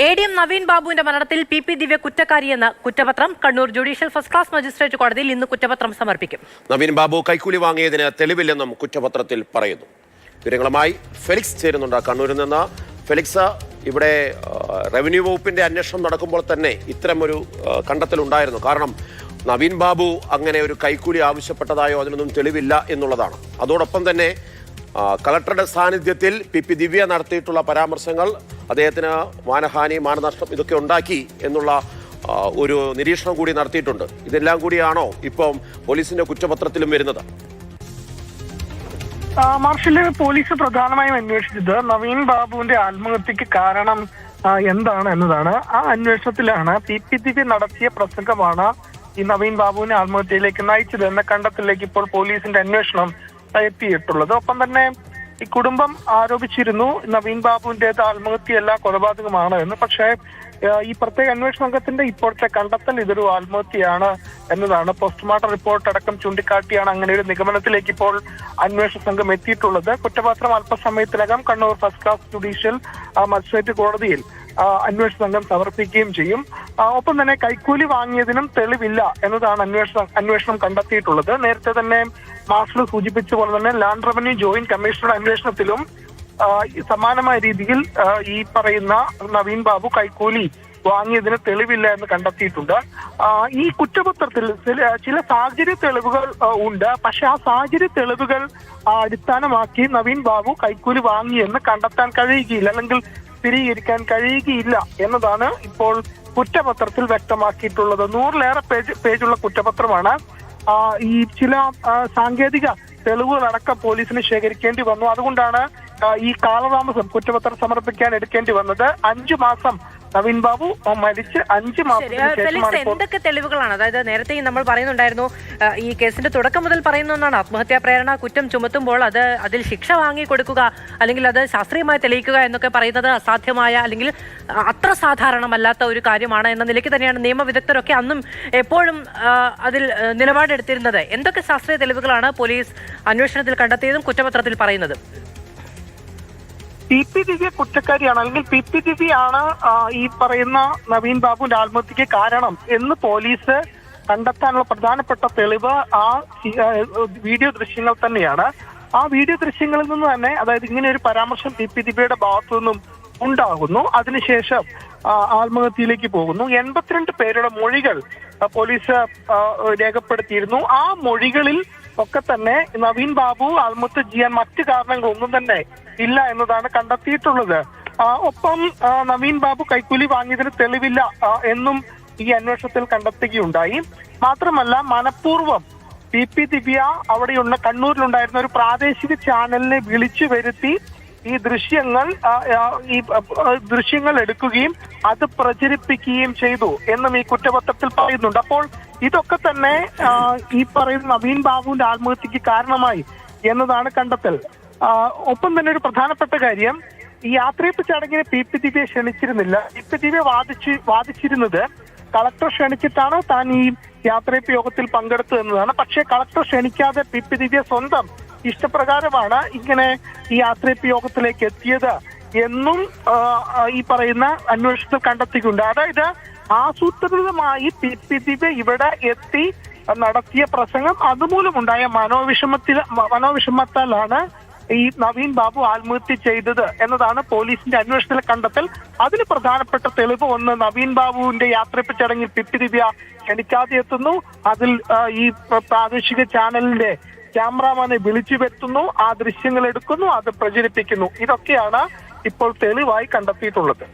ADM Naveen ബാബുവിന്റെ മരണത്തിൽ PP ദിവ്യ കുറ്റക്കാരിയെന്ന കുറ്റപത്രം Kannur judicial first class magistrate കോടതിയിൽ ഇന്ന് കുറ്റപത്രം സമർപ്പിക്കും. നവീൻ ബാബു കൈക്കൂലി വാങ്ങിയതിന് തെളിവില്ലെന്നും കുറ്റപത്രത്തിൽ പറയുന്നു. വിവരങ്ങളുമായി ഫെലിക്സ് ചേരുന്നുണ്ട് കണ്ണൂരിൽ നിന്ന്. ഫെലിക്സ്, ഇവിടെ റവന്യൂ വകുപ്പിന്റെ അന്വേഷണം നടക്കുമ്പോൾ തന്നെ ഇത്തരമൊരു കണ്ടെത്തലുണ്ടായിരുന്നു. കാരണം നവീൻ ബാബു അങ്ങനെ ഒരു കൈക്കൂലി ആവശ്യപ്പെട്ടതായോ അതിനൊന്നും തെളിവില്ല എന്നുള്ളതാണ്. അതോടൊപ്പം തന്നെ കളക്ടറുടെ സാന്നിധ്യത്തിൽ PP ദിവ്യ നടത്തിയിട്ടുള്ള പരാമർശങ്ങൾ അദ്ദേഹത്തിന് മാനഹാനി, മാനനഷ്ടം ഇതൊക്കെ ഉണ്ടാക്കി എന്നുള്ള ഒരു നിരീക്ഷണം കൂടി നടത്തിയിട്ടുണ്ട്. ഇതെല്ലാം കൂടിയാണോ ഇപ്പം പോലീസിന്റെ കുറ്റപത്രത്തിലും വരുന്നത്? മാർഷല്, പോലീസ് പ്രധാനമായും അന്വേഷിച്ചത് നവീൻ ബാബുവിന്റെ ആത്മഹത്യക്ക് കാരണം എന്താണ് എന്നതാണ്. ആ അന്വേഷണത്തിലാണ് PP ദിവ്യ നടത്തിയ പ്രസംഗമാണ് ഈ നവീൻ ബാബുവിനെ ആത്മഹത്യയിലേക്ക് നയിച്ചത് എന്ന കണ്ടെത്തലിലേക്ക് ഇപ്പോൾ പോലീസിന്റെ അന്വേഷണം എത്തിയിട്ടുള്ളത്. ഒപ്പം തന്നെ ഈ കുടുംബം ആരോപിച്ചിരുന്നു നവീൻ ബാബുവിന്റേത് ആത്മഹത്യയല്ല, കൊലപാതകമാണ് എന്ന്. പക്ഷേ ഈ പ്രത്യേക അന്വേഷണ സംഘത്തിന്റെ ഇപ്പോഴത്തെ കണ്ടെത്തൽ ഇതൊരു ആത്മഹത്യയാണ് എന്നതാണ്. പോസ്റ്റ്മോർട്ടം റിപ്പോർട്ട് അടക്കം ചൂണ്ടിക്കാട്ടിയാണ് അങ്ങനെ ഒരു നിഗമനത്തിലേക്ക് ഇപ്പോൾ അന്വേഷണ സംഘം എത്തിയിട്ടുള്ളത്. കുറ്റപത്രം അല്പസമയത്തിനകം Kannur first class judicial magistrate കോടതിയിൽ അന്വേഷണ സംഘം സമർപ്പിക്കുകയും ചെയ്യും. ഒപ്പം തന്നെ കൈക്കൂലി വാങ്ങിയതിനും തെളിവില്ല എന്നതാണ് അന്വേഷണം കണ്ടെത്തിയിട്ടുള്ളത്. നേരത്തെ തന്നെ മാസ്റ്റർ സൂചിപ്പിച്ച പോലെ തന്നെ ലാൻഡ് റവന്യൂ ജോയിന്റ് കമ്മീഷണറുടെ അന്വേഷണത്തിലും സമാനമായ രീതിയിൽ ഈ പറയുന്ന നവീൻ ബാബു കൈക്കൂലി വാങ്ങിയതിന് തെളിവില്ല എന്ന് കണ്ടെത്തിയിട്ടുണ്ട്. ഈ കുറ്റപത്രത്തിൽ ചില സാഹചര്യ തെളിവുകൾ ഉണ്ട്. പക്ഷെ ആ സാഹചര്യ തെളിവുകൾ അടിസ്ഥാനമാക്കി നവീൻ ബാബു കൈക്കൂലി വാങ്ങിയെന്ന് കണ്ടെത്താൻ കഴിയുകയില്ല, അല്ലെങ്കിൽ സ്ഥിരീകരിക്കാൻ കഴിയുകയില്ല എന്നതാണ് ഇപ്പോൾ കുറ്റപത്രത്തിൽ വ്യക്തമാക്കിയിട്ടുള്ളത്. 100-ലേറെ പേജുള്ള കുറ്റപത്രമാണ്. ഈ ചില സാങ്കേതിക തെളിവുകളടക്കം പോലീസിന് ശേഖരിക്കേണ്ടി വന്നു. അതുകൊണ്ടാണ് ഈ കാലതാമസം കുറ്റപത്രം സമർപ്പിക്കാൻ എടുക്കേണ്ടി വന്നത്. 5 മാസം നവീൻ ബാബു മരിച്ച് 5 മാസത്തിന് എന്തൊക്കെ തെളിവുകളാണ്? അതായത് നേരത്തെ നമ്മൾ പറയുന്നുണ്ടായിരുന്നു, ഈ കേസിന്റെ തുടക്കം മുതൽ പറയുന്ന ഒന്നാണ് ആത്മഹത്യാ പ്രേരണ കുറ്റം ചുമത്തുമ്പോൾ അതിൽ ശിക്ഷ വാങ്ങി കൊടുക്കുക, അല്ലെങ്കിൽ അത് ശാസ്ത്രീയമായി തെളിയിക്കുക എന്നൊക്കെ പറയുന്നത് അസാധ്യമായ അല്ലെങ്കിൽ അത്ര സാധാരണമല്ലാത്ത ഒരു കാര്യമാണ് എന്ന നിലയ്ക്ക് തന്നെയാണ് നിയമവിദഗ്ധരൊക്കെ അന്നും എപ്പോഴും അതിൽ നിലപാടെടുത്തിരുന്നത്. എന്തൊക്കെ ശാസ്ത്രീയ തെളിവുകളാണ് പോലീസ് അന്വേഷണത്തിൽ കണ്ടെത്തിയതും കുറ്റപത്രത്തിൽ പറയുന്നത്? PP ദിവ്യ കുറ്റക്കാരിയാണ്, അല്ലെങ്കിൽ PP ദിവ്യയാണ് ഈ പറയുന്ന നവീൻ ബാബുവിന്റെ ആത്മഹത്യക്ക് കാരണം എന്ന് പോലീസ് കണ്ടെത്താനുള്ള പ്രധാനപ്പെട്ട തെളിവ് ആ വീഡിയോ ദൃശ്യങ്ങൾ തന്നെയാണ്. ആ വീഡിയോ ദൃശ്യങ്ങളിൽ നിന്ന് തന്നെ, അതായത് ഇങ്ങനെ ഒരു പരാമർശം PP ദിവ്യയുടെ ഭാഗത്തു നിന്നും ഉണ്ടാകുന്നു. അതിനുശേഷം ആത്മഹത്യയിലേക്ക് പോകുന്നു. 82 പേരുടെ മൊഴികൾ പോലീസ് രേഖപ്പെടുത്തിയിരുന്നു. ആ മൊഴികളിൽ ഒക്കെ തന്നെ നവീൻ ബാബു ആത്മഹത്യ ചെയ്യാൻ മറ്റു കാരണങ്ങളൊന്നും തന്നെ ഇല്ല എന്നതാണ് കണ്ടെത്തിയിട്ടുള്ളത്. ഒപ്പം നവീൻ ബാബു കൈക്കൂലി വാങ്ങിയതിന് തെളിവില്ല എന്നും ഈ അന്വേഷണത്തിൽ കണ്ടെത്തുകയുണ്ടായി. മാത്രമല്ല, മനഃപൂർവ്വം PP ദിവ്യ അവിടെയുള്ള കണ്ണൂരിലുണ്ടായിരുന്ന ഒരു പ്രാദേശിക ചാനലിനെ വിളിച്ചു വരുത്തി ഈ ദൃശ്യങ്ങൾ എടുക്കുകയും അത് പ്രചരിപ്പിക്കുകയും ചെയ്തു എന്നും ഈ കുറ്റപത്രത്തിൽ പറയുന്നുണ്ട്. അപ്പോൾ ഇതൊക്കെ തന്നെ ഈ പറയുന്ന നവീൻ ബാബുവിന്റെ ആത്മഹത്യക്ക് കാരണമായി എന്നതാണ് കണ്ടെത്തൽ. ഒപ്പം തന്നെ ഒരു പ്രധാനപ്പെട്ട കാര്യം, ഈ യാത്രയപ്പ് ചടങ്ങിന് PP ദിവ്യ ക്ഷണിച്ചിരുന്നില്ല. PP ദിവ്യ വാദിച്ചിരുന്നത് കളക്ടർ ക്ഷണിച്ചിട്ടാണ് താൻ ഈ യാത്രയപ്പ് യോഗത്തിൽ പങ്കെടുത്തത് എന്നതാണ്. പക്ഷേ കളക്ടർ ക്ഷണിക്കാതെ PP ദിവ്യ സ്വന്തം ഇഷ്ടപ്രകാരമാണ് ഇങ്ങനെ ഈ യാത്രയപ്പ് യോഗത്തിലേക്ക് എത്തിയത് എന്നും ഈ പറയുന്ന അന്വേഷണത്തിൽ കണ്ടെത്തിയിട്ടുണ്ട്. അതായത് ആസൂത്രിതമായി PP ദിവ്യ ഇവിടെ എത്തി നടത്തിയ പ്രസംഗം അതുമൂലമുണ്ടായ മനോവിഷമത്താലാണ് ഈ നവീൻ ബാബു ആത്മഹത്യ ചെയ്തത് എന്നതാണ് പോലീസിന്റെ അന്വേഷണത്തിലെ കണ്ടെത്തൽ. അതിന് പ്രധാനപ്പെട്ട തെളിവ് ഒന്ന്, നവീൻ ബാബുവിന്റെ യാത്രയപ്പ് ചടങ്ങിൽ PP ദിവ്യ ക്ഷണിക്കാതെ എത്തുന്നു. അതിൽ ഈ പ്രാദേശിക ചാനലിന്റെ ക്യാമറാമാനെ വിളിച്ചു വരുത്തുന്നു, ആ ദൃശ്യങ്ങൾ എടുക്കുന്നു, അത് പ്രചരിപ്പിക്കുന്നു. ഇതൊക്കെയാണ് ഇപ്പോൾ തെളിവായി കണ്ടെത്തിയിട്ടുള്ളത്.